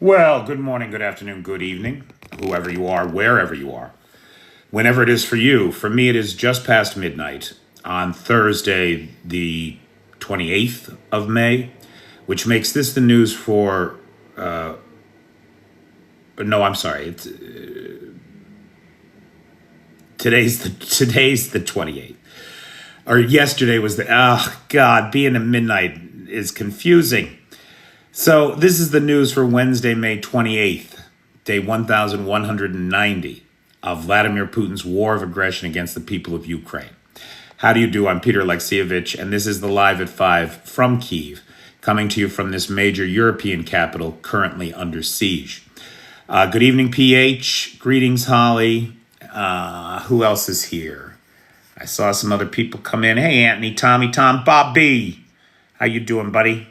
Well, good morning, good afternoon, good evening, whoever you are, wherever you are, whenever it is for you. For me, it is just past midnight on Thursday, the 28th of May, which makes this the news for, no, I'm sorry, today's the 28th. Or yesterday was the, oh God, being a midnight is confusing. So this is the news for Wednesday, May 28th, day 1190 of Vladimir Putin's war of aggression against the people of Ukraine. How do you do? I'm Peter Alexievich, and this is the Live at 5 from Kyiv, coming to you from this major European capital currently under siege. Good evening, PH. Greetings, Holly. Who else is here? I saw some other people come in. Hey, Anthony, Tommy, Tom, Bobby. How you doing, buddy?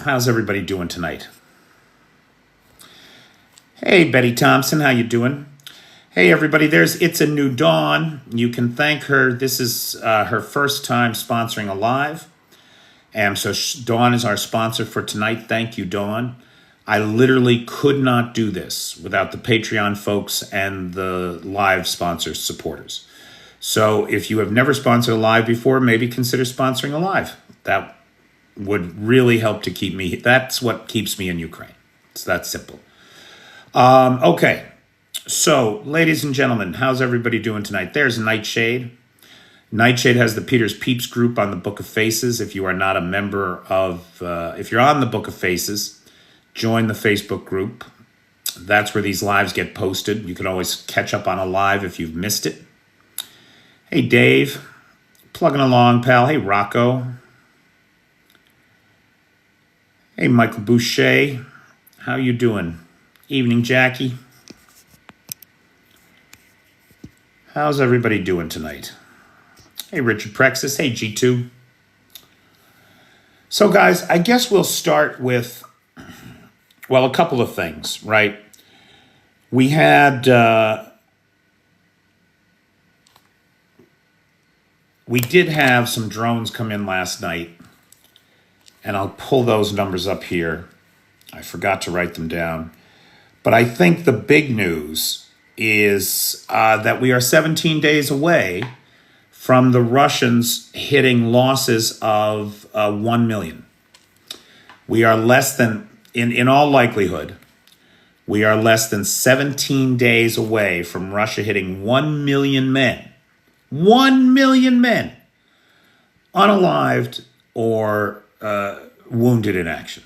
How's everybody doing tonight? Hey, Betty Thompson, how you doing? Hey, everybody, It's a New Dawn. You can thank her. This is her first time sponsoring a live. And so Dawn is our sponsor for tonight. Thank you, Dawn. I literally could not do this without the Patreon folks and the live sponsor supporters. So if you have never sponsored a live before, maybe consider sponsoring a live. That would really help to keep me. That's what keeps me in Ukraine. It's that simple. Okay. So, ladies and gentlemen, how's everybody doing tonight? There's Nightshade. Nightshade has the Peter's Peeps group on the Book of Faces. If you are not a member of, if you're on the Book of Faces, join the Facebook group. That's where these lives get posted. You can always catch up on a live if you've missed it. Hey, Dave. Plugging along, pal. Hey, Rocco. Hey, Michael Boucher. How you doing? Evening, Jackie. How's everybody doing tonight? Hey, Richard Prexis. Hey, G2. So, guys, I guess we'll start with, well, a couple of things, right? We had, we did have some drones come in last night, and I'll pull those numbers up here. I forgot to write them down. But I think the big news is that we are 17 days away from the Russians hitting losses of 1 million. We are less than, in all likelihood, we are less than 17 days away from Russia hitting 1 million men. 1 million men unalived or wounded in action.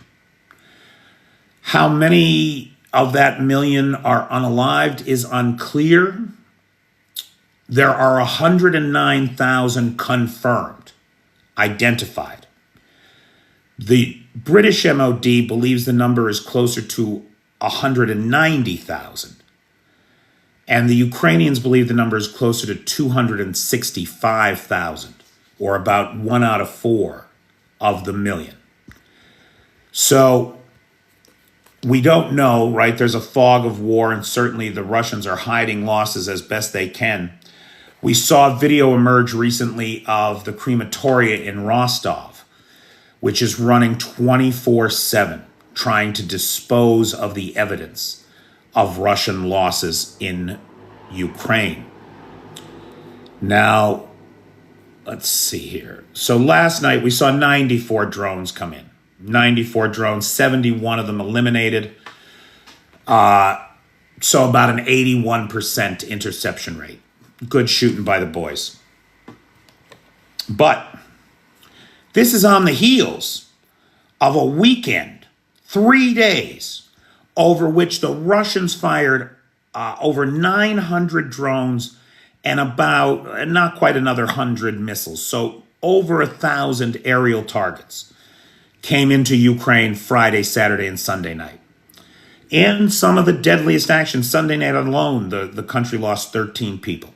How many of that million are unalived is unclear. There are 109,000 confirmed, identified. The British MOD believes the number is closer to 190,000. And the Ukrainians believe the number is closer to 265,000, or about 1 out of 4 of the million. So we don't know, right? There's a fog of war, and certainly the Russians are hiding losses as best they can. We saw a video emerge recently of the crematoria in Rostov, which is running 24/7, trying to dispose of the evidence of Russian losses in Ukraine. Now, let's see here. So last night we saw 94 drones come in. 94 drones, 71 of them eliminated. So about an 81% interception rate. Good shooting by the boys. But this is on the heels of a weekend, 3 days, over which the Russians fired over 900 drones and about not quite another 100 missiles. So over 1,000 aerial targets came into Ukraine Friday, Saturday, and Sunday night. In some of the deadliest action, Sunday night alone, the country lost 13 people.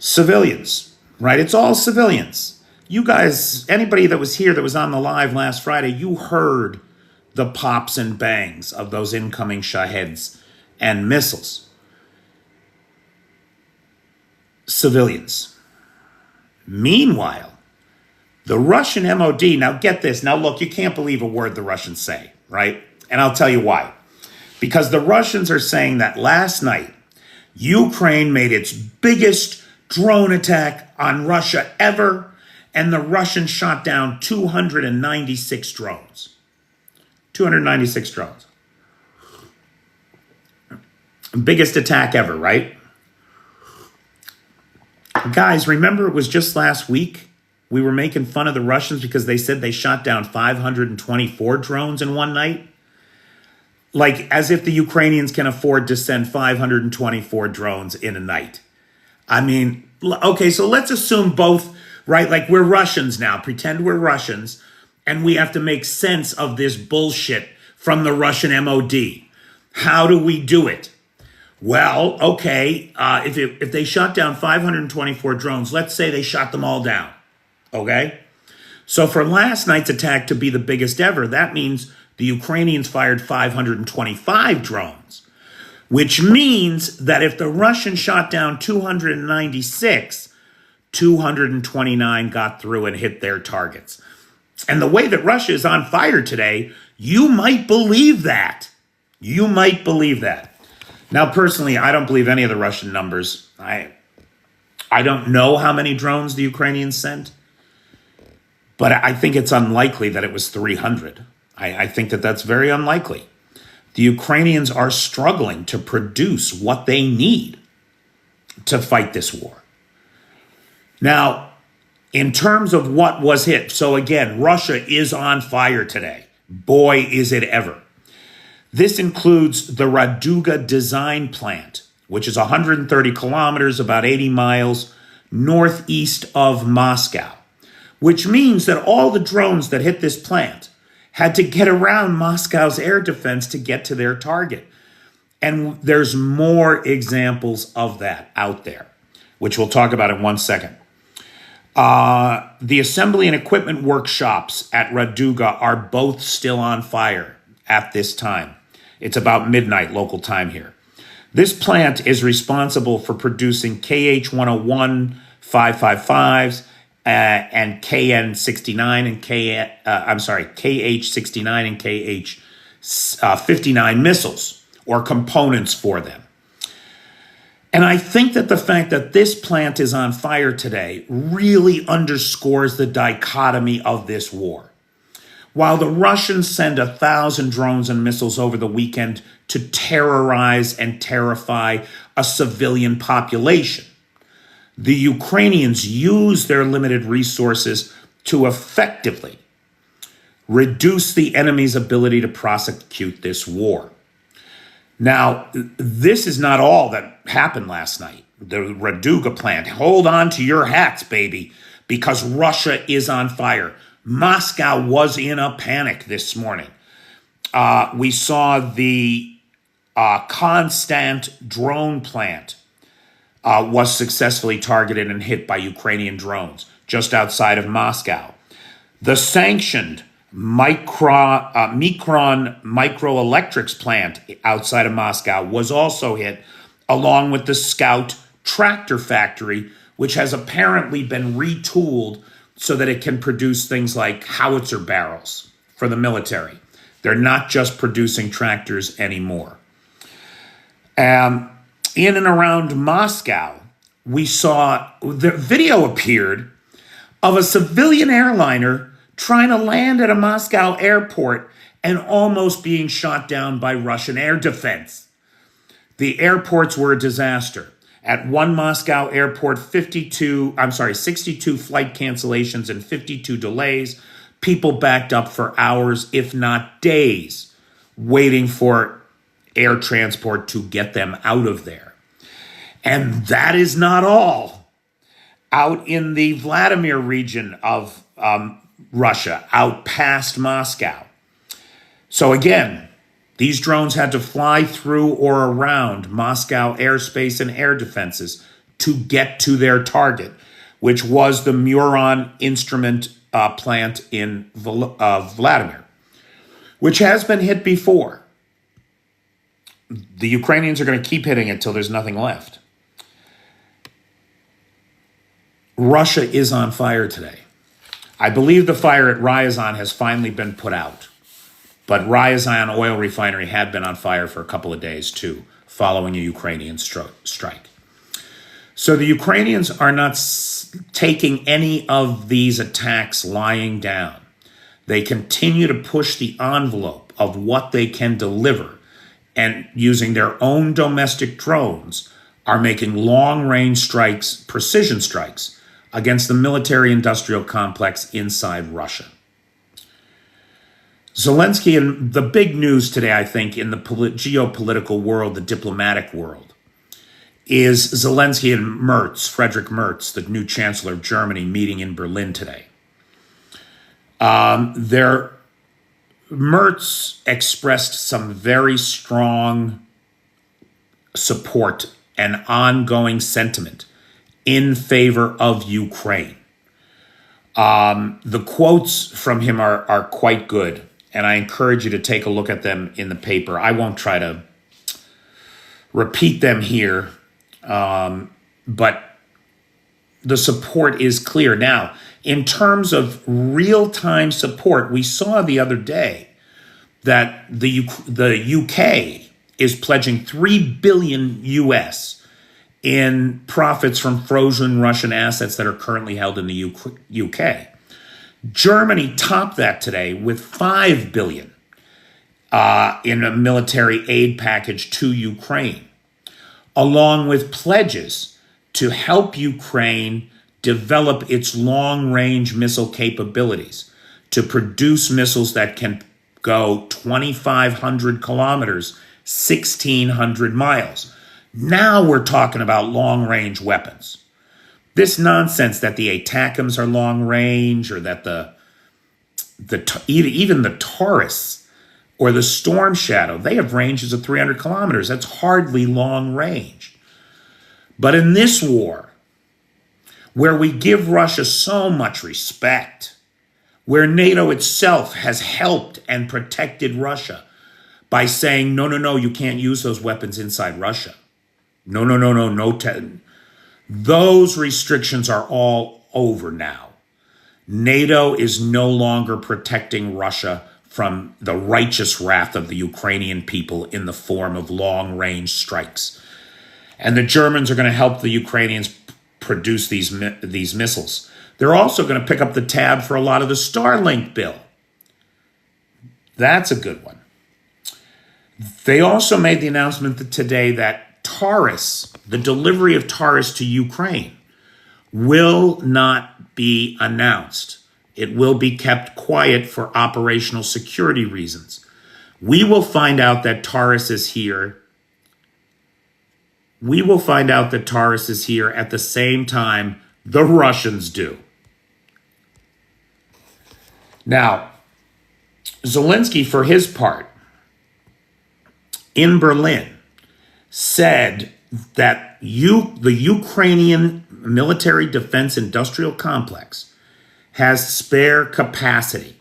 Civilians, right? It's all civilians. You guys, anybody that was here that was on the live last Friday, you heard the pops and bangs of those incoming Shaheds and missiles. civilians. Meanwhile, the Russian MOD, now get this, now look, you can't believe a word the Russians say, right? And I'll tell you why. Because the Russians are saying that last night, Ukraine made its biggest drone attack on Russia ever, and the Russians shot down 296 drones. 296 drones. Biggest attack ever, right? Guys, remember it was just last week we were making fun of the Russians because they said they shot down 524 drones in one night? Like, as if the Ukrainians can afford to send 524 drones in a night. I mean, okay, so let's assume both, right? Like, we're Russians now. Pretend we're Russians, and we have to make sense of this bullshit from the Russian MOD. How do we do it? Well, okay, if they shot down 524 drones, let's say they shot them all down, okay? So for last night's attack to be the biggest ever, that means the Ukrainians fired 525 drones, which means that if the Russians shot down 296, 229 got through and hit their targets. And the way that Russia is on fire today, you might believe that. You might believe that. Now, personally, I don't believe any of the Russian numbers. I don't know how many drones the Ukrainians sent, but I think it's unlikely that it was 300. I think that that's very unlikely. The Ukrainians are struggling to produce what they need to fight this war. Now, in terms of what was hit, so again, Russia is on fire today. Boy, is it ever. This includes the Raduga design plant, which is 130 kilometers, about 80 miles northeast of Moscow, which means that all the drones that hit this plant had to get around Moscow's air defense to get to their target. And there's more examples of that out there, which we'll talk about in 1 second. The assembly and equipment workshops at Raduga are both still on fire at this time. It's about midnight local time here. This plant is responsible for producing KH-101 555s and KN-69 and KH-69 and KH-59 missiles or components for them. And I think that the fact that this plant is on fire today really underscores the dichotomy of this war. While the Russians send 1,000 drones and missiles over the weekend to terrorize and terrify a civilian population, the Ukrainians use their limited resources to effectively reduce the enemy's ability to prosecute this war. Now, this is not all that happened last night. The Raduga plant, hold on to your hats, baby, because Russia is on fire. Moscow was in a panic this morning. We saw the Constant drone plant was successfully targeted and hit by Ukrainian drones just outside of Moscow. The sanctioned Micron microelectrics plant outside of Moscow was also hit, along with the Scout tractor factory, which has apparently been retooled so that it can produce things like howitzer barrels for the military. They're not just producing tractors anymore. In and around Moscow, we saw the video appeared of a civilian airliner trying to land at a Moscow airport and almost being shot down by Russian air defense. The airports were a disaster. At one Moscow airport, 62 flight cancellations and 52 delays. People backed up for hours, if not days, waiting for air transport to get them out of there. And that is not all. Out in the Vladimir region of Russia, out past Moscow. So again, these drones had to fly through or around Moscow airspace and air defenses to get to their target, which was the Muron instrument plant in Vladimir, which has been hit before. The Ukrainians are going to keep hitting it till there's nothing left. Russia is on fire today. I believe the fire at Ryazan has finally been put out, but Ryazan oil refinery had been on fire for a couple of days too, following a Ukrainian strike. So the Ukrainians are not taking any of these attacks lying down. They continue to push the envelope of what they can deliver, and using their own domestic drones are making long-range strikes, precision strikes, against the military-industrial complex inside Russia. Zelensky, and the big news today, I think, in the geopolitical world, the diplomatic world, is Zelensky and Friedrich Merz, the new chancellor of Germany, meeting in Berlin today. Merz expressed some very strong support and ongoing sentiment in favor of Ukraine. The quotes from him are quite good, and I encourage you to take a look at them in the paper. I won't try to repeat them here, but the support is clear. Now, in terms of real-time support, we saw the other day that the UK is pledging $3 billion US in profits from frozen Russian assets that are currently held in the UK. Germany topped that today with $5 billion in a military aid package to Ukraine, along with pledges to help Ukraine develop its long-range missile capabilities to produce missiles that can go 2,500 kilometers, 1,600 miles. Now we're talking about long-range weapons. This nonsense that the ATACMS are long-range, or that even the Taurus or the Storm Shadow, they have ranges of 300 kilometers. That's hardly long-range. But in this war, where we give Russia so much respect, where NATO itself has helped and protected Russia by saying, no, you can't use those weapons inside Russia. No. Those restrictions are all over now. NATO is no longer protecting Russia from the righteous wrath of the Ukrainian people in the form of long-range strikes. And the Germans are going to help the Ukrainians produce these missiles. They're also going to pick up the tab for a lot of the Starlink bill. That's a good one. They also made the announcement today that Taurus, the delivery of Taurus to Ukraine, will not be announced. It will be kept quiet for operational security reasons. We will find out that Taurus is here. We will find out that Taurus is here at the same time the Russians do. Now, Zelensky, for his part, in Berlin, said that the Ukrainian military defense industrial complex has spare capacity.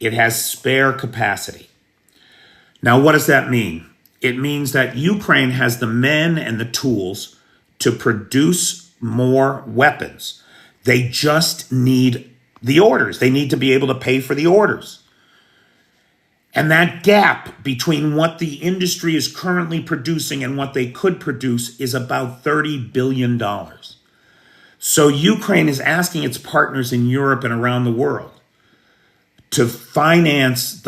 It has spare capacity. Now, what does that mean? It means that Ukraine has the men and the tools to produce more weapons. They just need the orders. They need to be able to pay for the orders. And that gap between what the industry is currently producing and what they could produce is about $30 billion. So Ukraine is asking its partners in Europe and around the world to finance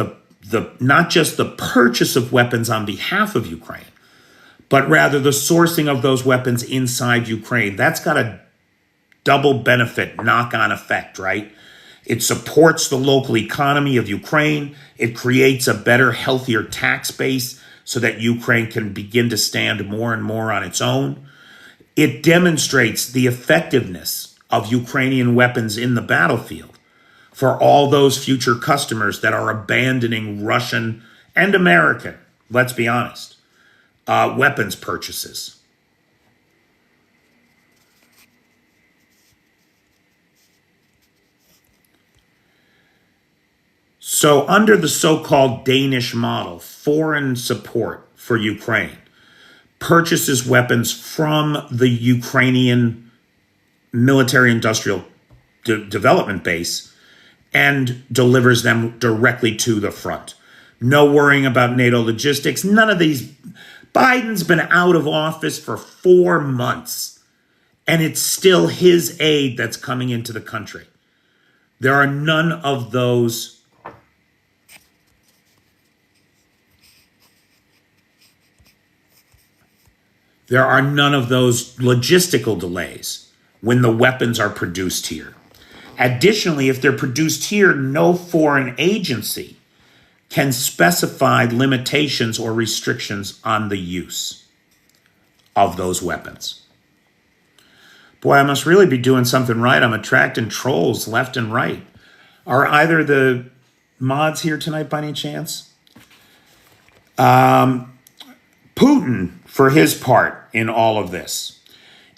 not just the purchase of weapons on behalf of Ukraine, but rather the sourcing of those weapons inside Ukraine. That's got a double benefit, knock-on effect, right? It supports the local economy of Ukraine. It creates a better, healthier tax base so that Ukraine can begin to stand more and more on its own. It demonstrates the effectiveness of Ukrainian weapons in the battlefield for all those future customers that are abandoning Russian and American, let's be honest, weapons purchases. So under the so-called Danish model, foreign support for Ukraine purchases weapons from the Ukrainian military-industrial development base and delivers them directly to the front. No worrying about NATO logistics. None of these. Biden's been out of office for 4 months, and it's still his aid that's coming into the country. There are none of those logistical delays when the weapons are produced here. Additionally, if they're produced here, no foreign agency can specify limitations or restrictions on the use of those weapons. Boy, I must really be doing something right. I'm attracting trolls left and right. Are either the mods here tonight by any chance? Putin, for his part in all of this,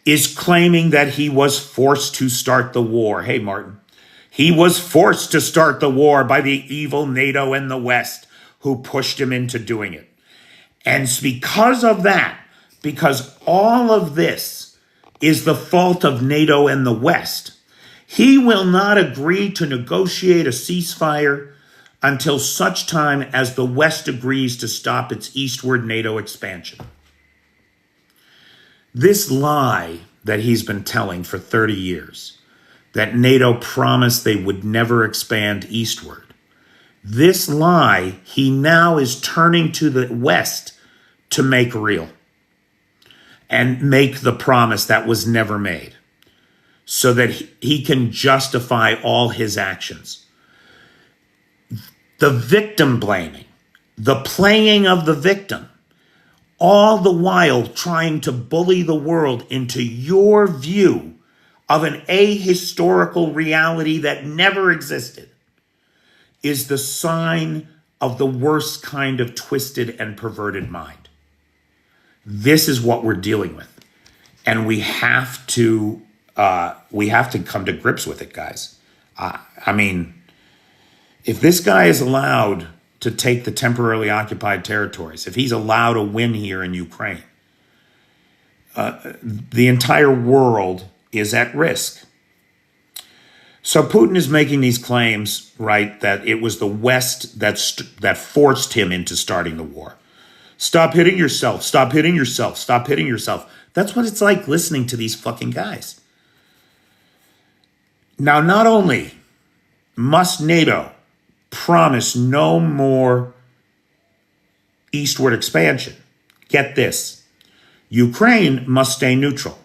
is claiming that he was forced to start the war. Hey, Martin. He was forced to start the war by the evil NATO and the West who pushed him into doing it. And it's because of that, because all of this is the fault of NATO and the West, he will not agree to negotiate a ceasefire until such time as the West agrees to stop its eastward NATO expansion. This lie that he's been telling for 30 years, that NATO promised they would never expand eastward. This lie, he now is turning to the West to make real and make the promise that was never made so that he can justify all his actions. The victim blaming, the playing of the victim, all the while trying to bully the world into your view of an ahistorical reality that never existed, is the sign of the worst kind of twisted and perverted mind. This is what we're dealing with. And we have to come to grips with it, guys. I mean, if this guy is allowed to take the temporarily occupied territories, if he's allowed a win here in Ukraine, the entire world is at risk. So Putin is making these claims, right, that it was the West that forced him into starting the war. Stop hitting yourself. Stop hitting yourself. Stop hitting yourself. That's what it's like listening to these fucking guys. Now, not only must NATO promise no more eastward expansion, get this, Ukraine must stay neutral.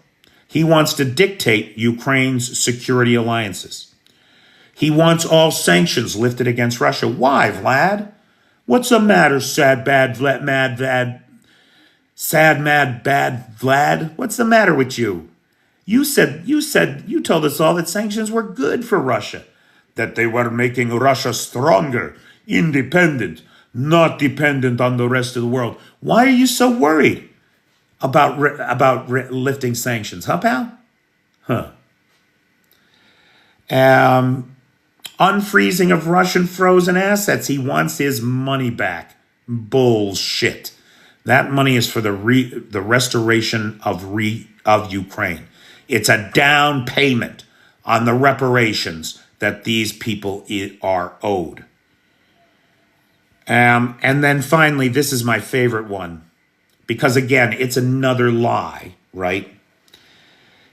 He wants to dictate Ukraine's security alliances. He wants all sanctions lifted against Russia. Why, Vlad? What's the matter, sad, mad, bad Vlad? What's the matter with you? You told us all that sanctions were good for Russia, that they were making Russia stronger, independent, not dependent on the rest of the world. Why are you so worried about lifting sanctions, huh, pal? Unfreezing of Russian frozen assets. He wants his money back. Bullshit. That money is for the restoration of Ukraine. It's a down payment on the reparations that these people are owed. And then finally, this is my favorite one, because again, it's another lie, right?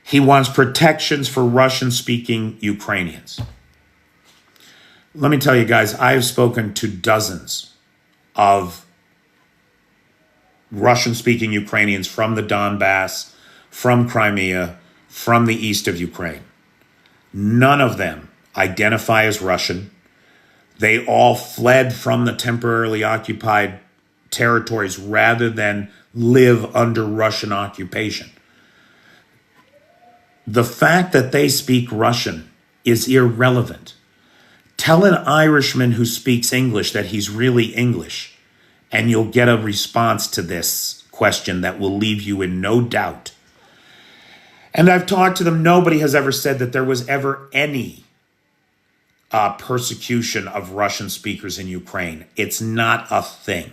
He wants protections for Russian-speaking Ukrainians. Let me tell you guys, I have spoken to dozens of Russian-speaking Ukrainians from the Donbass, from Crimea, from the east of Ukraine. None of them identify as Russian. They all fled from the temporarily occupied territories rather than live under Russian occupation. The fact that they speak Russian is irrelevant. Tell an Irishman who speaks English that he's really English, and you'll get a response to this question that will leave you in no doubt. And I've talked to them. Nobody has ever said that there was ever any persecution of Russian speakers in Ukraine. It's not a thing.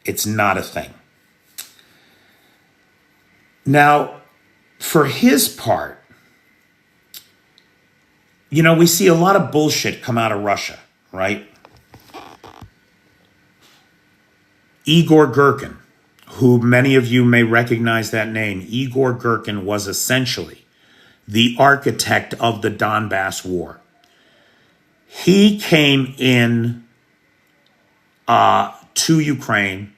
It's not a thing. Now, for his part, You know, we see a lot of bullshit come out of Russia, right? Igor Girkin, who many of you may recognize that name, Igor Girkin was essentially the architect of the Donbass war. He came in to Ukraine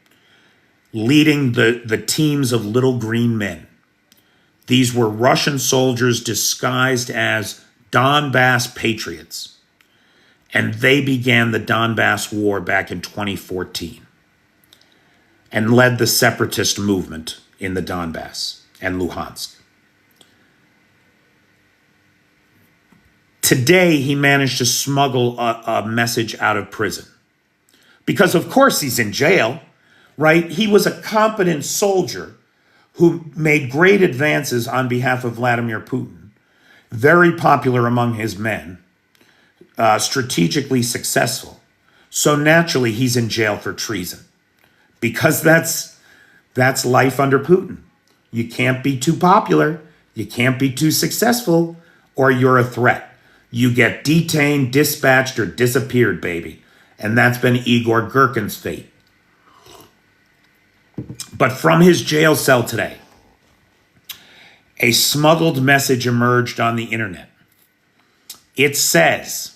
leading the teams of little green men. These were Russian soldiers disguised as Donbass patriots. And they began the Donbass war back in 2014 and led the separatist movement in the Donbass and Luhansk. Today, he managed to smuggle a message out of prison. Because, of course, he's in jail, right? He was a competent soldier who made great advances on behalf of Vladimir Putin, very popular among his men, strategically successful. So naturally, he's in jail for treason. Because that's life under Putin. You can't be too popular, you can't be too successful, or you're a threat. You get detained, dispatched, or disappeared, baby. And that's been Igor Girkin's fate. But from his jail cell today, a smuggled message emerged on the internet. It says,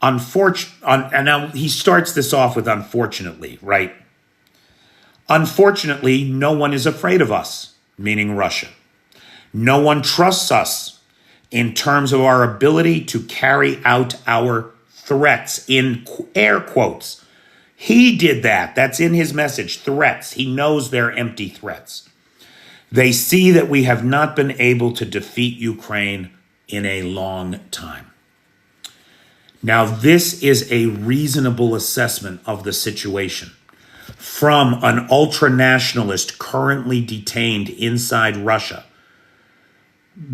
and now he starts this off with unfortunately, right? Unfortunately, no one is afraid of us, meaning Russia. No one trusts us in terms of our ability to carry out our threats, in air quotes. He did that. That's in his message, threats. He knows they're empty threats. They see that we have not been able to defeat Ukraine in a long time. Now, this is a reasonable assessment of the situation from an ultra-nationalist currently detained inside Russia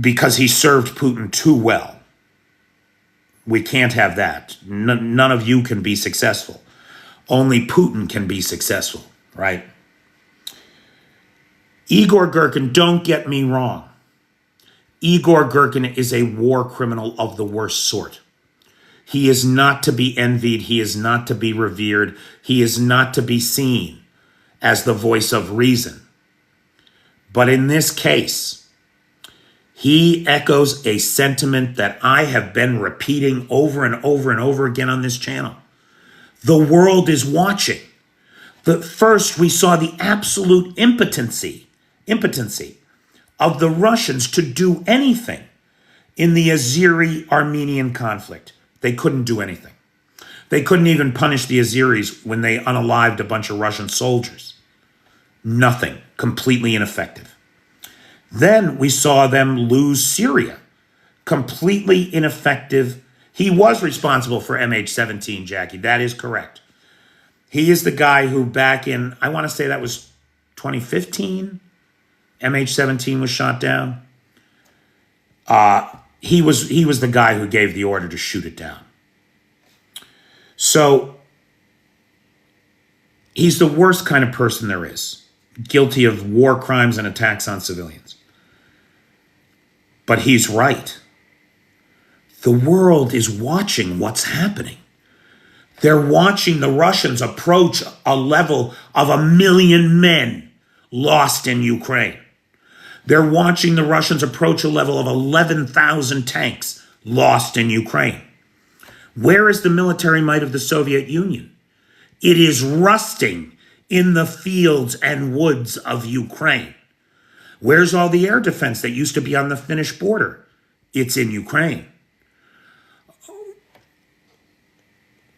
because he served Putin too well. We can't have that. None of you can be successful. Only Putin can be successful, right? Igor Girkin, don't get me wrong. Igor Girkin is a war criminal of the worst sort. He is not to be envied. He is not to be revered. He is not to be seen as the voice of reason. But in this case, he echoes a sentiment that I have been repeating over and over and over again on this channel. The world is watching. First, we saw the absolute impotency of the Russians to do anything in the Azeri-Armenian conflict. They couldn't do anything. They couldn't even punish the Azeris when they unalived a bunch of Russian soldiers. Nothing. Completely ineffective. Then we saw them lose Syria. Completely ineffective. He was responsible for MH17, Jackie. That is correct. He is the guy who back in, I want to say that was 2015, MH17 was shot down. He was the guy who gave the order to shoot it down. So he's the worst kind of person there is, guilty of war crimes and attacks on civilians. But he's right. The world is watching what's happening. They're watching the Russians approach a level of 1 million men lost in Ukraine. They're watching the Russians approach a level of 11,000 tanks lost in Ukraine. Where is the military might of the Soviet Union? It is rusting in the fields and woods of Ukraine. Where's all the air defense that used to be on the Finnish border? It's in Ukraine.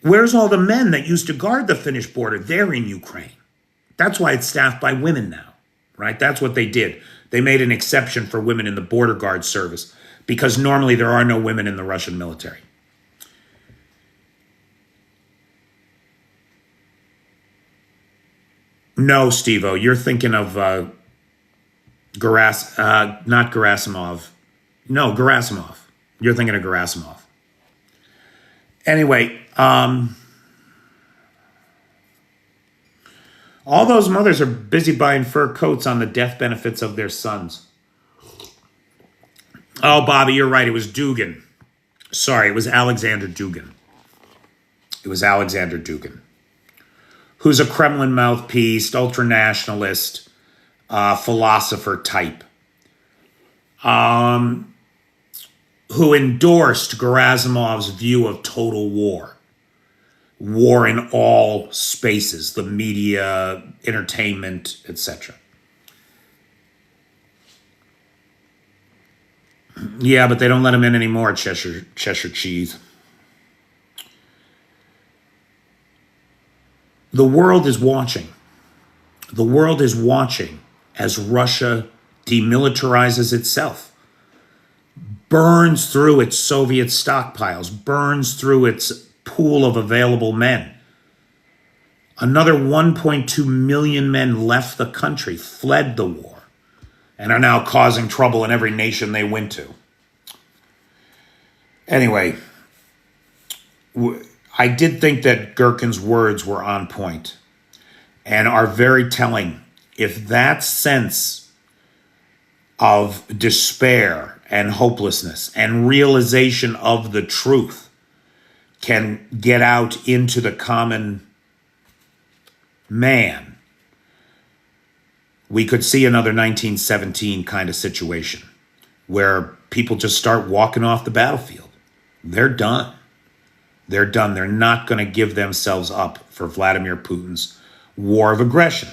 Where's all the men that used to guard the Finnish border? They're in Ukraine. That's why it's staffed by women now, right? That's what they did. They made an exception for women in the border guard service because normally there are no women in the Russian military. No, Steve-O, you're thinking of not Gerasimov. No, Gerasimov. You're thinking of Gerasimov. Anyway, all those mothers are busy buying fur coats on the death benefits of their sons. Oh, Bobby, you're right. It was Dugin. Sorry, it was Alexander Dugin. It was Alexander Dugin, who's a Kremlin mouthpiece, ultra-nationalist, philosopher type, who endorsed Gerasimov's view of total war. War in all spaces, the media, entertainment, etc. Yeah, but they don't let him in anymore, Cheshire Cheese. The world is watching. The world is watching as Russia demilitarizes itself, burns through its Soviet stockpiles, burns through its pool of available men. Another 1.2 million men left the country, fled the war, and are now causing trouble in every nation they went to. Anyway, I did think that Gherkin's words were on point and are very telling. If that sense of despair and hopelessness and realization of the truth can get out into the common man, we could see another 1917 kind of situation where people just start walking off the battlefield. They're done. They're done. They're not going to give themselves up for Vladimir Putin's war of aggression.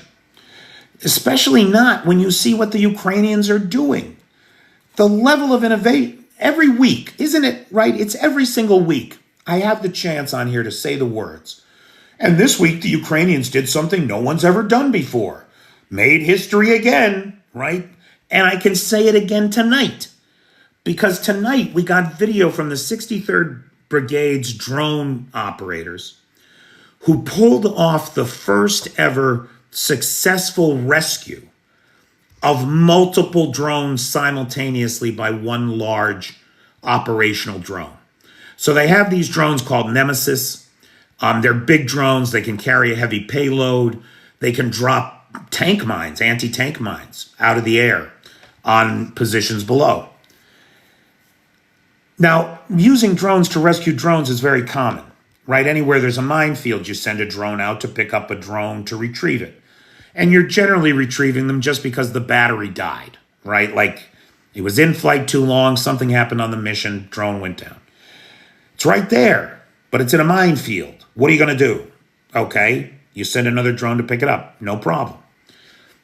Especially not when you see what the Ukrainians are doing. The level of innovation, every week, isn't it right? It's every single week. I have the chance on here to say the words. And this week, the Ukrainians did something no one's ever done before. Made history again, right? And I can say it again tonight. Because tonight we got video from the 63rd Brigade's drone operators who pulled off the first ever successful rescue of multiple drones simultaneously by one large operational drone. So they have these drones called Nemesis. They're big drones. They can carry a heavy payload. They can drop tank mines, anti-tank mines, out of the air on positions below. Now, using drones to rescue drones is very common, right? Anywhere there's a minefield, you send a drone out to pick up a drone to retrieve it. And you're generally retrieving them just because the battery died, right? Like it was in flight too long, something happened on the mission, drone went down. It's right there, but it's in a minefield. What are you going to do? Okay, you send another drone to pick it up, no problem.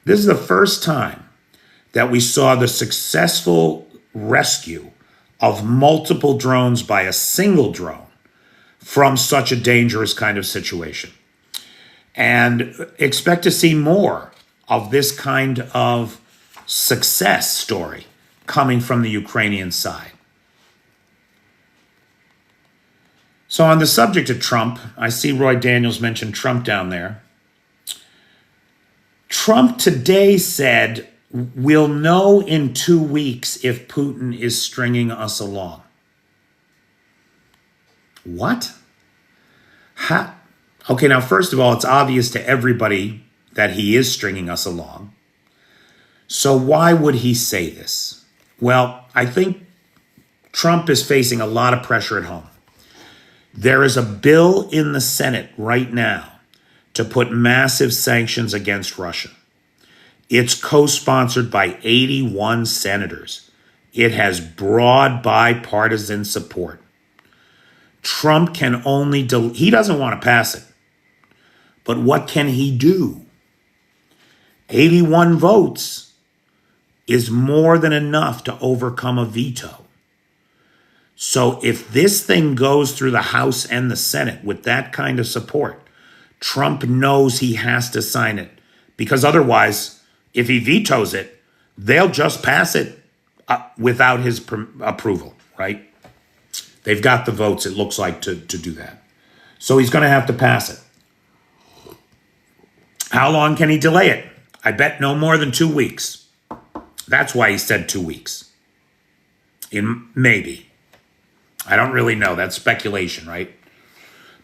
This is the first time that we saw the successful rescue of multiple drones by a single drone from such a dangerous kind of situation. And expect to see more of this kind of success story coming from the Ukrainian side. So on the subject of Trump, I see Roy Daniels mentioned Trump down there. Trump today said, we'll know in 2 weeks if Putin is stringing us along. What? How? Okay, now, first of all, it's obvious to everybody that he is stringing us along. So why would he say this? Well, I think Trump is facing a lot of pressure at home. There is a bill in the Senate right now to put massive sanctions against Russia. It's co-sponsored by 81 senators. It has broad bipartisan support. Trump can only, he doesn't want to pass it. But what can he do? 81 votes is more than enough to overcome a veto. So if this thing goes through the House and the Senate with that kind of support, Trump knows he has to sign it. Because otherwise, if he vetoes it, they'll just pass it without his approval, right? They've got the votes, it looks like, to do that. So he's going to have to pass it. How long can he delay it? I bet no more than 2 weeks. That's why he said 2 weeks. Maybe. I don't really know. That's speculation, right?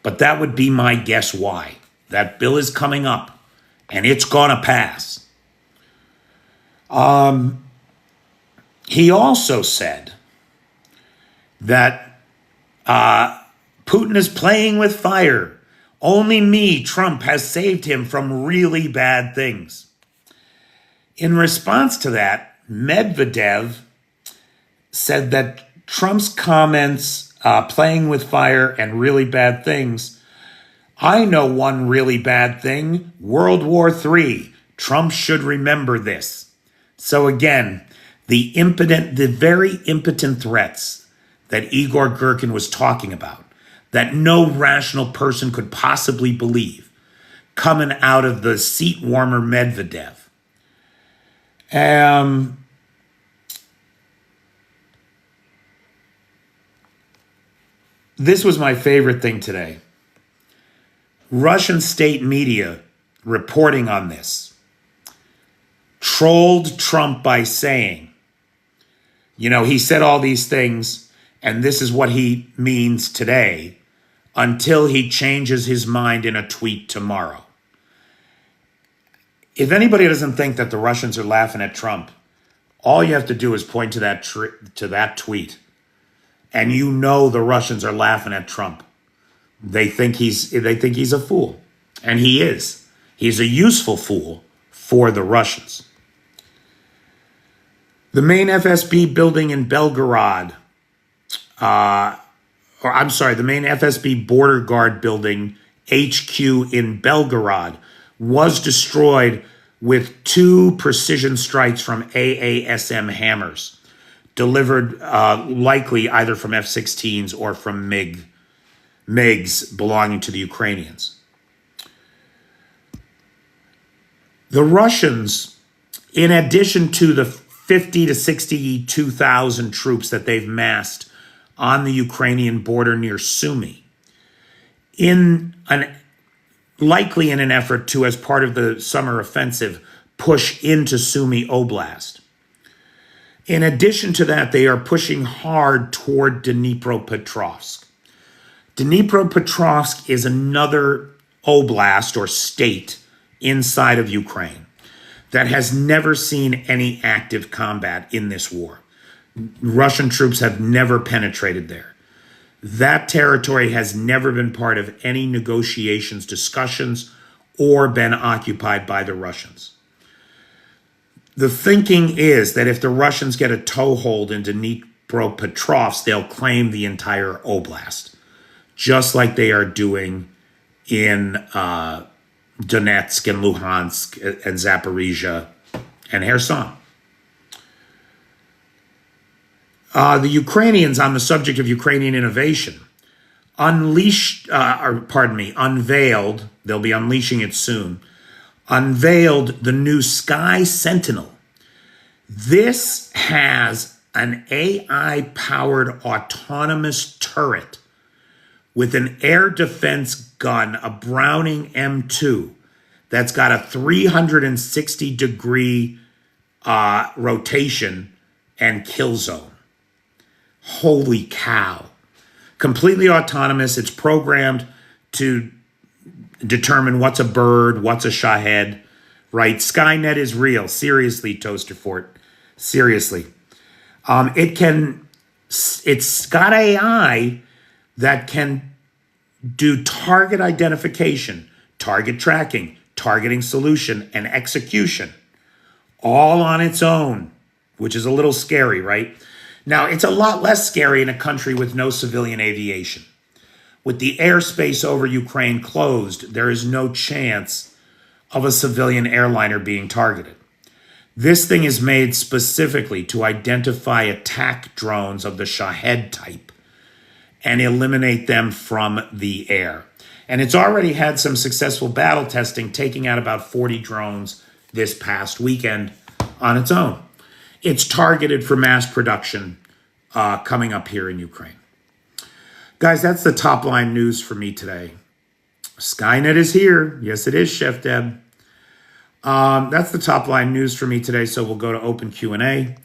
But that would be my guess why. That bill is coming up, and it's going to pass. He also said that Putin is playing with fire. Only me, Trump, has saved him from really bad things. In response to that, Medvedev said that Trump's comments, playing with fire and really bad things, I know one really bad thing, World War III. Trump should remember this. So again, the very impotent threats that Igor Girkin was talking about, that no rational person could possibly believe, coming out of the seat warmer Medvedev. This was my favorite thing today. Russian state media reporting on this trolled Trump by saying, he said all these things, and this is what he means today, until he changes his mind in a tweet tomorrow. If anybody doesn't think that the Russians are laughing at Trump, all you have to do is point to that tweet, and the Russians are laughing at Trump. They think he's a fool, and he is. He's a useful fool for the Russians. The main FSB building in Belgorod, the main FSB border guard building, HQ in Belgorod, was destroyed with 2 precision strikes from AASM hammers, delivered likely either from F-16s or from MiGs belonging to the Ukrainians. The Russians, in addition to the 50 to 62,000 troops that they've massed on the Ukrainian border near Sumy, likely in an effort to, as part of the summer offensive, push into Sumy Oblast. In addition to that, they are pushing hard toward Dnipropetrovsk. Dnipropetrovsk is another oblast or state inside of Ukraine that has never seen any active combat in this war. Russian troops have never penetrated there. That territory has never been part of any negotiations, discussions, or been occupied by the Russians. The thinking is that if the Russians get a toehold in Dnipropetrovsk, they'll claim the entire oblast, just like they are doing in Donetsk and Luhansk and Zaporizhia and Kherson. The Ukrainians, on the subject of Ukrainian innovation, unveiled, they'll be unleashing it soon, unveiled the new Sky Sentinel. This has an AI-powered autonomous turret with an air defense gun, a Browning M2, that's got a 360-degree rotation and kill zone. Holy cow. Completely autonomous. It's programmed to determine what's a bird, what's a shahed, right? Skynet is real. Seriously, Toaster Fort. Seriously. It's got AI that can do target identification, target tracking, targeting solution, and execution, all on its own, which is a little scary, right? Now, it's a lot less scary in a country with no civilian aviation. With the airspace over Ukraine closed, there is no chance of a civilian airliner being targeted. This thing is made specifically to identify attack drones of the Shahed type and eliminate them from the air. And it's already had some successful battle testing, taking out about 40 drones this past weekend on its own. It's targeted for mass production coming up here in Ukraine. Guys, that's the top line news for me today. Skynet is here. Yes, it is, Chef Deb. That's the top line news for me today, so we'll go to open Q&A.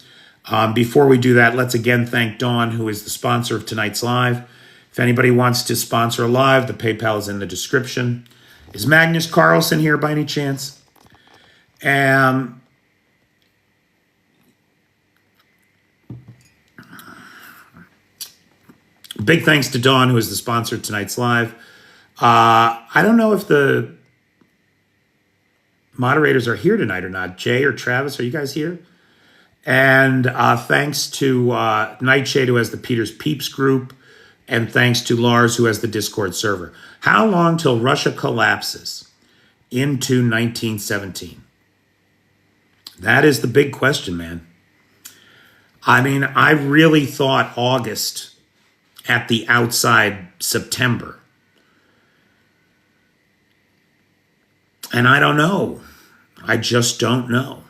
Before we do that, let's again thank Dawn, who is the sponsor of tonight's live. If anybody wants to sponsor a live, the PayPal is in the description. Is Magnus Carlson here by any chance? Big thanks to Dawn, who is the sponsor of tonight's live. I don't know if the moderators are here tonight or not. Jay or Travis, are you guys here? And thanks to Nightshade, who has the Peter's Peeps group, and thanks to Lars, who has the Discord server. How long till Russia collapses into 1917? That is the big question, man. I mean, I really thought August, at the outside September. And I don't know. I just don't know.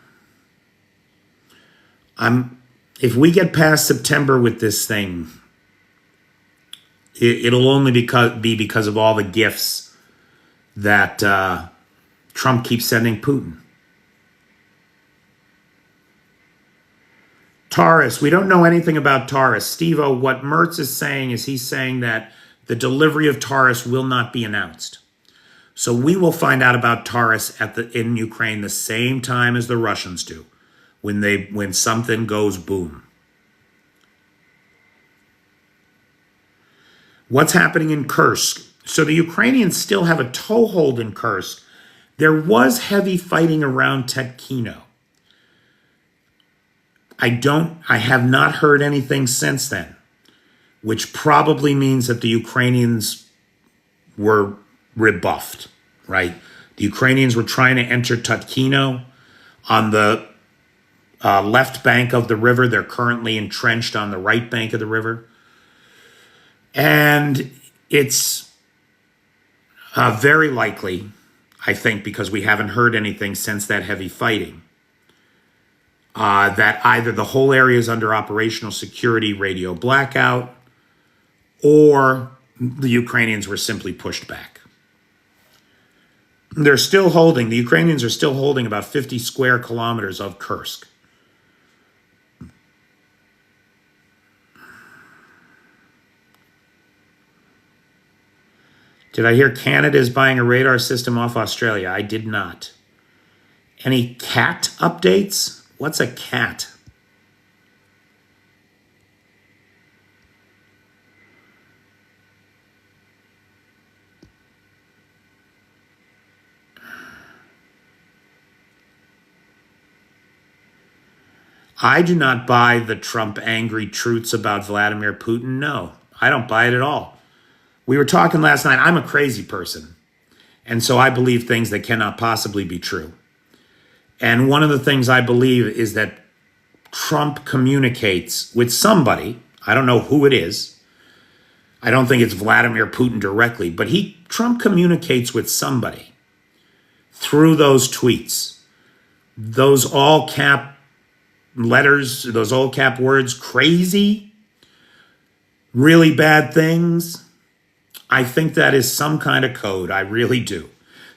If we get past September with this thing, it'll only be because of all the gifts that Trump keeps sending Putin. Taurus, we don't know anything about Taurus. Steve-O, what Mertz is saying is he's saying that the delivery of Taurus will not be announced. So we will find out about Taurus in Ukraine the same time as the Russians do, when something goes boom. What's happening in Kursk? So the Ukrainians still have a toehold in Kursk. There was heavy fighting around Tetkino. I have not heard anything since then, which probably means that the Ukrainians were rebuffed, right? The Ukrainians were trying to enter Tetkino on the left bank of the river. They're currently entrenched on the right bank of the river. And it's very likely, I think, because we haven't heard anything since that heavy fighting, that either the whole area is under operational security radio blackout, or the Ukrainians were simply pushed back. The Ukrainians are still holding about 50 square kilometers of Kursk. Did I hear Canada is buying a radar system off Australia? I did not. Any cat updates? What's a cat? I do not buy the Trump angry truths about Vladimir Putin. No, I don't buy it at all. We were talking last night. I'm a crazy person. And so I believe things that cannot possibly be true. And one of the things I believe is that Trump communicates with somebody. I don't know who it is. I don't think it's Vladimir Putin directly, but Trump communicates with somebody through those tweets. Those all cap letters, those all cap words, crazy, really bad things. I think that is some kind of code. I really do.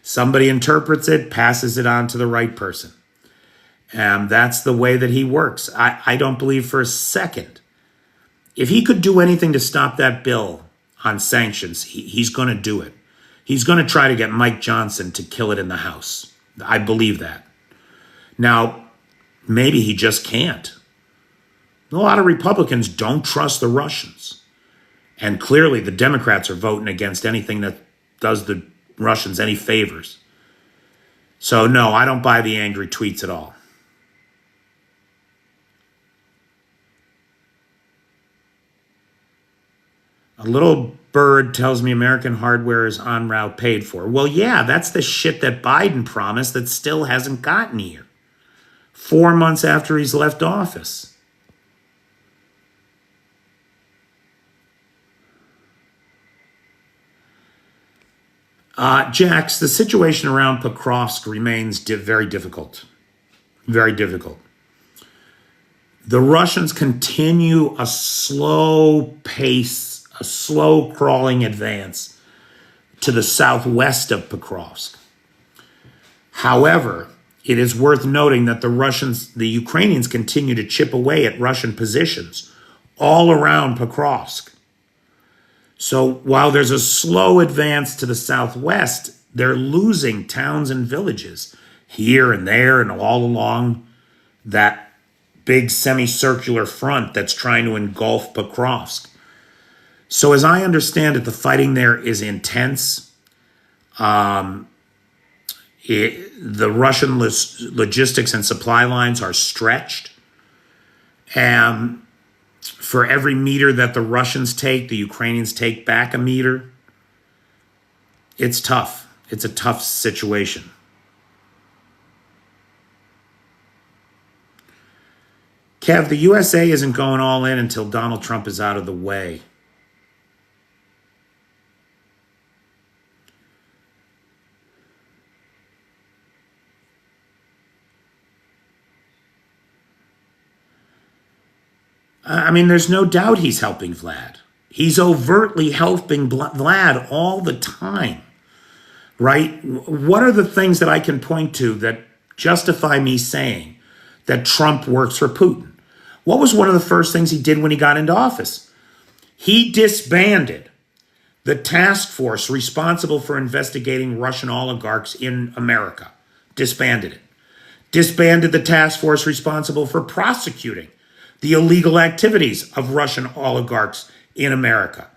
Somebody interprets it, passes it on to the right person. And that's the way that he works. I don't believe for a second. If he could do anything to stop that bill on sanctions, he's going to do it. He's going to try to get Mike Johnson to kill it in the House. I believe that. Now, maybe he just can't. A lot of Republicans don't trust the Russians. And clearly the Democrats are voting against anything that does the Russians any favors. So no, I don't buy the angry tweets at all. A little bird tells me American hardware is en route paid for. Well, yeah, that's the shit that Biden promised that still hasn't gotten here. 4 months after he's left office. Jax, the situation around Pokrovsk remains very difficult. Very difficult. The Russians continue a slow pace, a slow crawling advance to the southwest of Pokrovsk. However, it is worth noting that the Ukrainians continue to chip away at Russian positions all around Pokrovsk. So while there's a slow advance to the southwest, they're losing towns and villages here and there and all along that big semicircular front that's trying to engulf Pokrovsk. So as I understand it, the fighting there is intense. The Russian logistics and supply lines are stretched. And for every meter that the Russians take, the Ukrainians take back a meter. It's tough. It's a tough situation. Kev, the USA isn't going all in until Donald Trump is out of the way. I mean, there's no doubt he's helping Vlad. He's overtly helping Vlad all the time, right? What are the things that I can point to that justify me saying that Trump works for Putin? What was one of the first things he did when he got into office? He disbanded the task force responsible for investigating Russian oligarchs in America. Disbanded it. Disbanded the task force responsible for prosecuting the illegal activities of Russian oligarchs in America.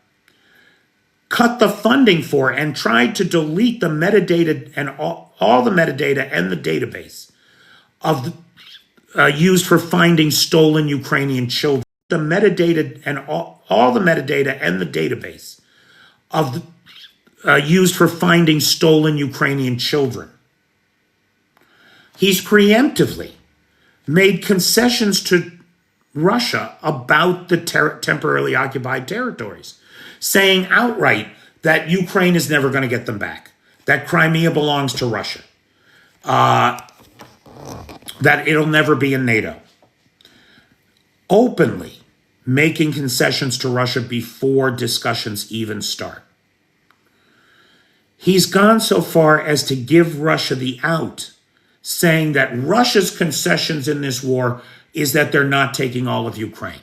Cut the funding for and tried to delete the metadata and all the metadata and the database of used for finding stolen Ukrainian children. The metadata and all the metadata and the database of used for finding stolen Ukrainian children. He's preemptively made concessions to Russia about the temporarily occupied territories, saying outright that Ukraine is never going to get them back, that Crimea belongs to Russia, that it'll never be in NATO. Openly making concessions to Russia before discussions even start. He's gone so far as to give Russia the out, saying that Russia's concessions in this war is that they're not taking all of Ukraine.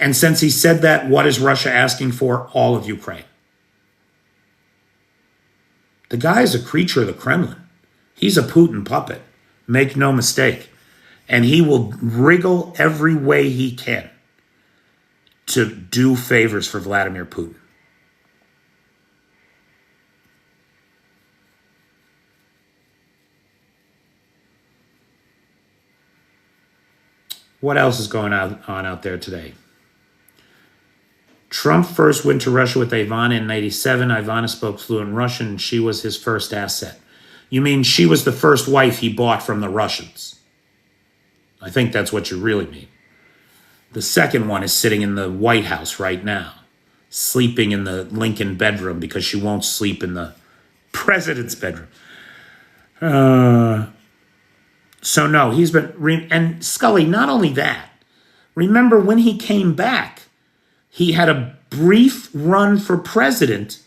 And since he said that, what is Russia asking for? All of Ukraine. The guy is a creature of the Kremlin. He's a Putin puppet. Make no mistake. And he will wriggle every way he can to do favors for Vladimir Putin. What else is going on out there today? Trump first went to Russia with Ivana in 1987. Ivana spoke fluent Russian, and she was his first asset. You mean she was the first wife he bought from the Russians? I think that's what you really mean. The second one is sitting in the White House right now, sleeping in the Lincoln bedroom because she won't sleep in the president's bedroom. So no, he's been, and Scully, not only that, remember when he came back, he had a brief run for president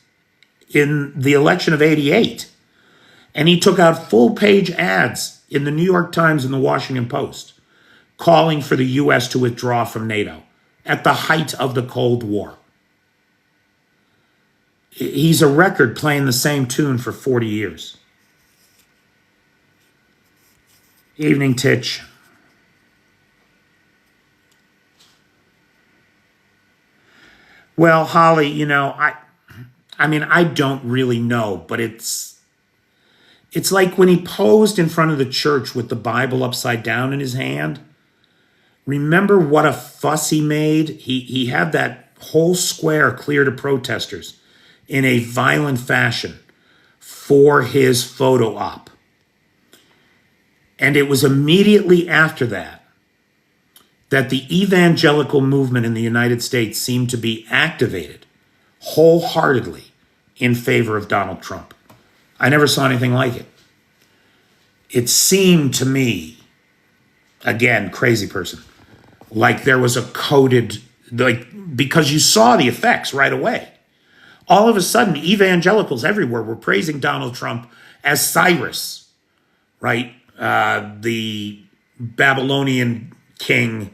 in the election of 88. And he took out full-page ads in the New York Times and the Washington Post, calling for the U.S. to withdraw from NATO at the height of the Cold War. He's a record playing the same tune for 40 years. Evening, Titch. Well, Holly, you know, I mean, I don't really know, but it's like when he posed in front of the church with the Bible upside down in his hand. Remember what a fuss he made? He had that whole square clear to protesters in a violent fashion for his photo op. And it was immediately after that the evangelical movement in the United States seemed to be activated wholeheartedly in favor of Donald Trump. I never saw anything like it. It seemed to me, again, crazy person, like there was a coded, because you saw the effects right away. All of a sudden, evangelicals everywhere were praising Donald Trump as Cyrus, right? The Babylonian king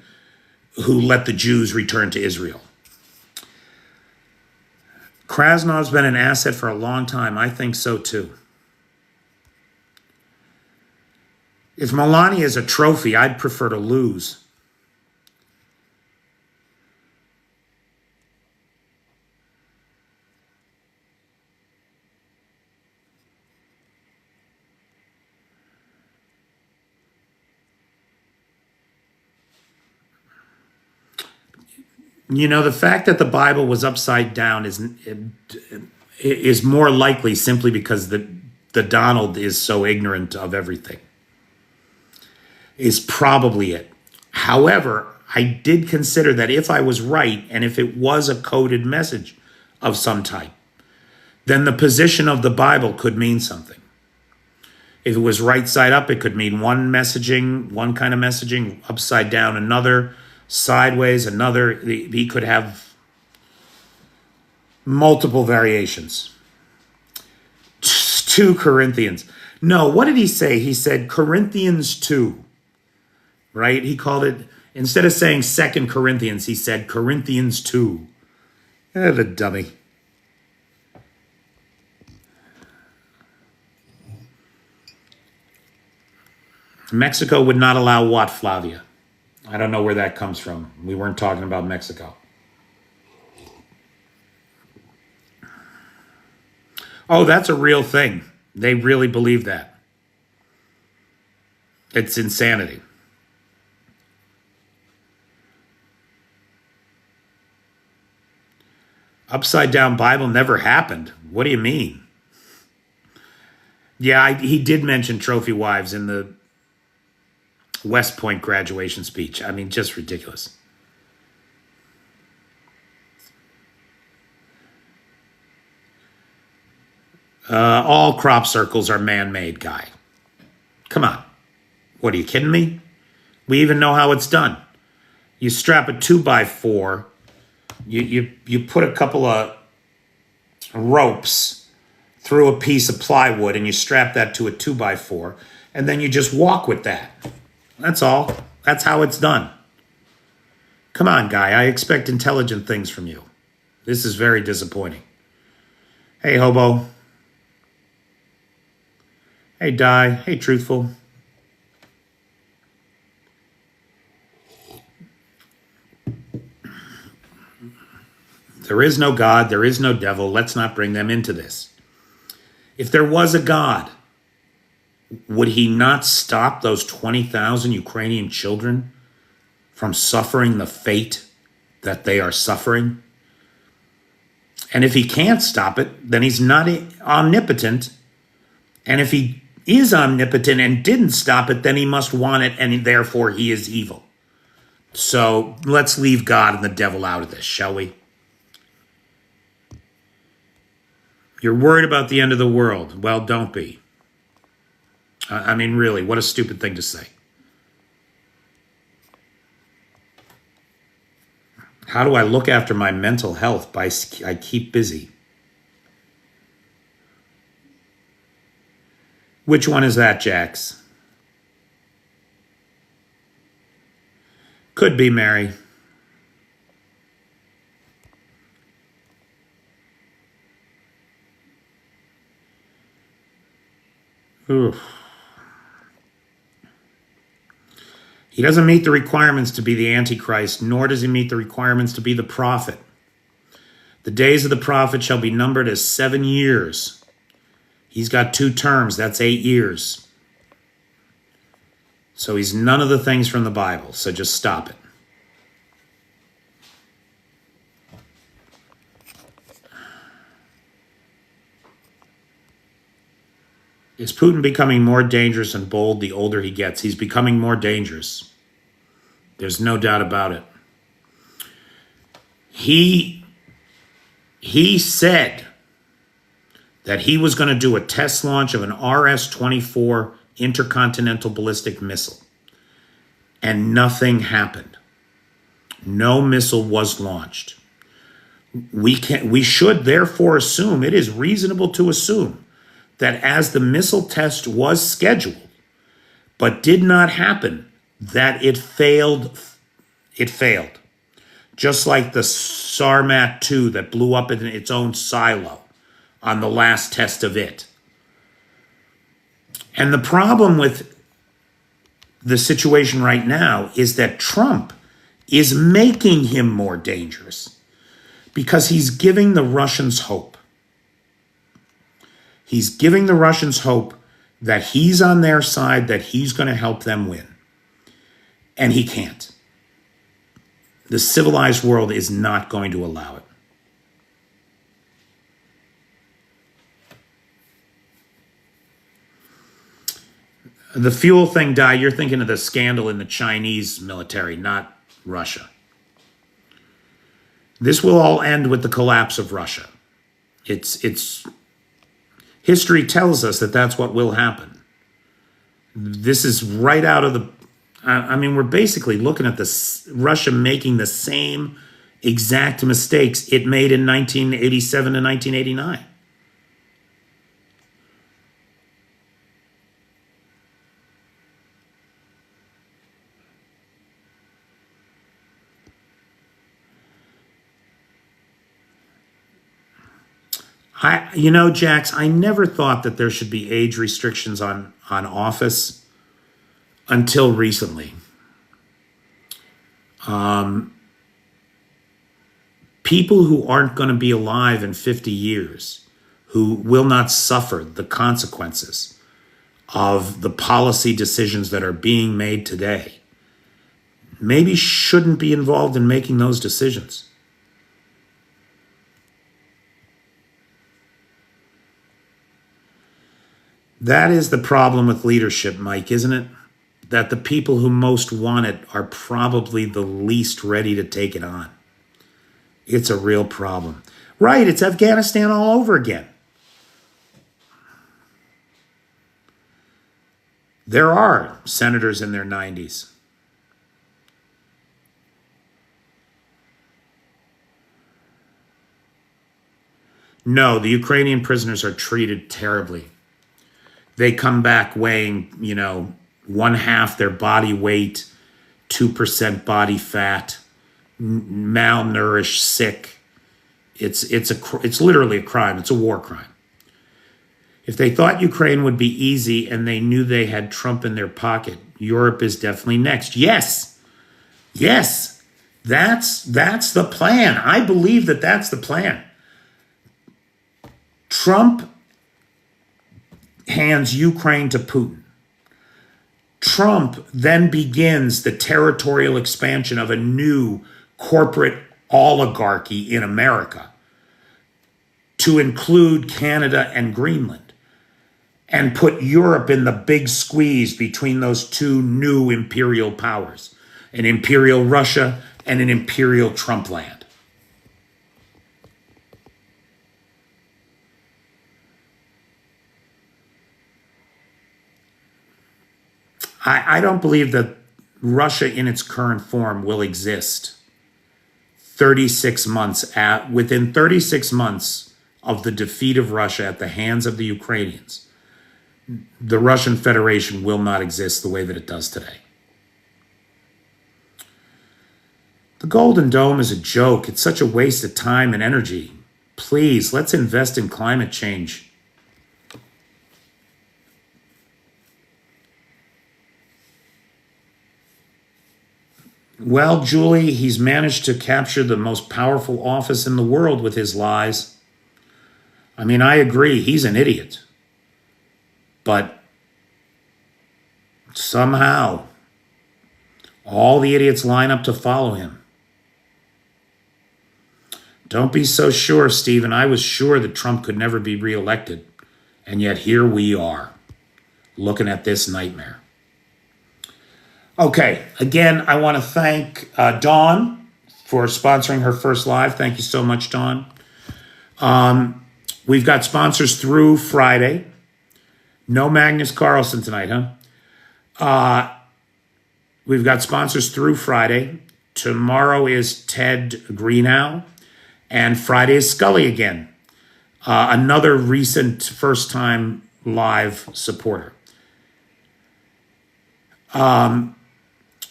who let the Jews return to Israel. Krasnov's been an asset for a long time. I think so too. If Melania is a trophy, I'd prefer to lose. You know, the fact that the Bible was upside down is more likely simply because the Donald is so ignorant of everything. Is probably it. However, I did consider that if I was right and if it was a coded message of some type, then the position of the Bible could mean something. If it was right side up, it could mean one kind of messaging, upside down another, sideways another. He could have multiple variations. 2 Corinthians. No, what did he say? He said Corinthians 2, right? He called it, instead of saying 2 Corinthians, he said Corinthians 2. The dummy. Mexico would not allow what, Flavia? I don't know where that comes from. We weren't talking about Mexico. Oh, that's a real thing. They really believe that. It's insanity. Upside down Bible never happened. What do you mean? Yeah, he did mention trophy wives in the West Point graduation speech. I mean, just ridiculous. All crop circles are man-made, guy. Come on. What, are you kidding me? We even know how it's done. You strap a 2x4, you put a couple of ropes through a piece of plywood and you strap that to a 2x4, and then you just walk with that. That's all. That's how it's done. Come on, guy. I expect intelligent things from you. This is very disappointing. Hey, hobo. Hey, die. Hey, truthful. There is no God. There is no devil. Let's not bring them into this. If there was a God, would he not stop those 20,000 Ukrainian children from suffering the fate that they are suffering? And if he can't stop it, then he's not omnipotent. And if he is omnipotent and didn't stop it, then he must want it, and therefore he is evil. So let's leave God and the devil out of this, shall we? You're worried about the end of the world. Well, don't be. I mean, really, what a stupid thing to say. How do I look after my mental health? I keep busy. Which one is that, Jax? Could be Mary. Oof. He doesn't meet the requirements to be the Antichrist, nor does he meet the requirements to be the prophet. The days of the prophet shall be numbered as 7 years. He's got 2 terms, that's 8 years. So he's none of the things from the Bible, so just stop it. Is Putin becoming more dangerous and bold the older he gets? He's becoming more dangerous. There's no doubt about it. He said that he was going to do a test launch of an RS-24 intercontinental ballistic missile. And nothing happened. No missile was launched. We should therefore assume, it is reasonable to assume, that as the missile test was scheduled, but did not happen, that it failed. It failed. Just like the Sarmat-2 that blew up in its own silo on the last test of it. And the problem with the situation right now is that Trump is making him more dangerous because he's giving the Russians hope. He's giving the Russians hope that he's on their side, that he's going to help them win. And he can't. The civilized world is not going to allow it. The fuel thing, Di, you're thinking of the scandal in the Chinese military, not Russia. This will all end with the collapse of Russia. It's history tells us that that's what will happen. This is right out of the, I mean, we're basically looking at this Russia making the same exact mistakes it made in 1987 and 1989. You know, Jax, I never thought that there should be age restrictions on office until recently. People who aren't going to be alive in 50 years, who will not suffer the consequences of the policy decisions that are being made today, maybe shouldn't be involved in making those decisions. That is the problem with leadership, Mike, isn't it? That the people who most want it are probably the least ready to take it on. It's a real problem. Right, it's Afghanistan all over again. There are senators in their 90s. No, the Ukrainian prisoners are treated terribly. They come back weighing, you know, 1/2 their body weight, 2% body fat, malnourished, sick. It's literally a crime. It's a war crime. If they thought Ukraine would be easy and they knew they had Trump in their pocket, Europe is definitely next. Yes, that's the plan. I believe that that's the plan. Trump hands Ukraine to Putin. Trump then begins the territorial expansion of a new corporate oligarchy in America to include Canada and Greenland, and put Europe in the big squeeze between those two new imperial powers, an imperial Russia and an imperial Trump land. I don't believe that Russia in its current form will exist 36 months within 36 months of the defeat of Russia at the hands of the Ukrainians. The Russian Federation will not exist the way that it does today. The Golden Dome is a joke. It's such a waste of time and energy. Please, let's invest in climate change. Well, Julie, he's managed to capture the most powerful office in the world with his lies. I mean, I agree, he's an idiot. But somehow, all the idiots line up to follow him. Don't be so sure, Stephen. I was sure that Trump could never be reelected. And yet here we are, looking at this nightmare. Okay, again, I want to thank Dawn for sponsoring her first live. Thank you so much, Dawn. We've got sponsors through Friday. No Magnus Carlsen tonight, huh? We've got sponsors through Friday. Tomorrow is Ted Greenow, and Friday is Scully again. Another recent first-time live supporter.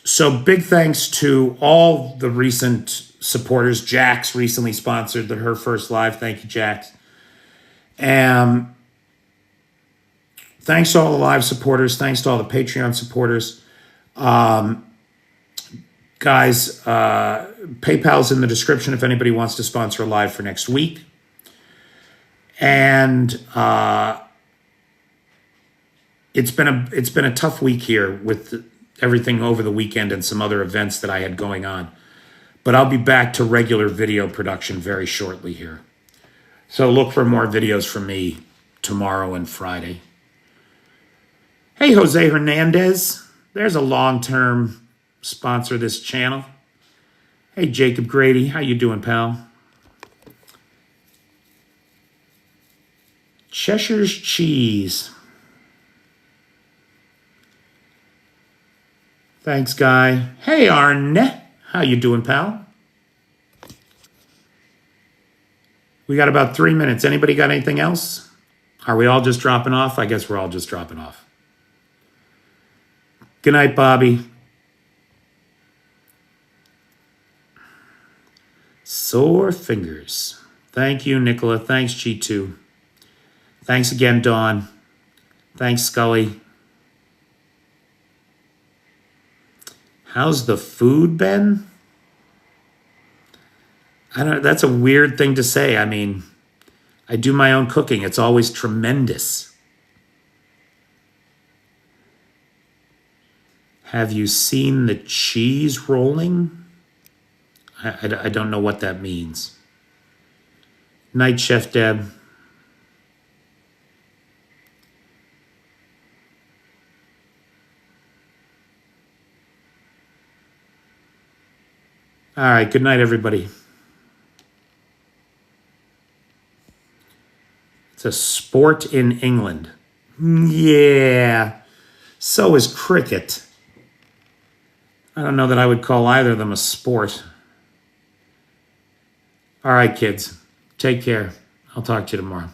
So big thanks to all the recent supporters. Jax recently sponsored her first live. Thank you, Jax. Thanks to all the live supporters. Thanks to all the Patreon supporters. Guys, PayPal's in the description if anybody wants to sponsor a live for next week. And it's been a tough week here with everything over the weekend and some other events that I had going on. But I'll be back to regular video production very shortly here. So look for more videos from me tomorrow and Friday. Hey, Jose Hernandez. There's a long-term sponsor of this channel. Hey, Jacob Grady. How you doing, pal? Cheshire's Cheese. Thanks, Guy. Hey, Arne. How you doing, pal? We got about 3 minutes. Anybody got anything else? Are we all just dropping off? I guess we're all just dropping off. Good night, Bobby. Sore fingers. Thank you, Nicola. Thanks, G2. Thanks again, Dawn. Thanks, Scully. How's the food been? I don't know. That's a weird thing to say. I mean, I do my own cooking. It's always tremendous. Have you seen the cheese rolling? I don't know what that means. Night, Chef Deb. All right, good night, everybody. It's a sport in England. Yeah, so is cricket. I don't know that I would call either of them a sport. All right, kids, take care. I'll talk to you tomorrow.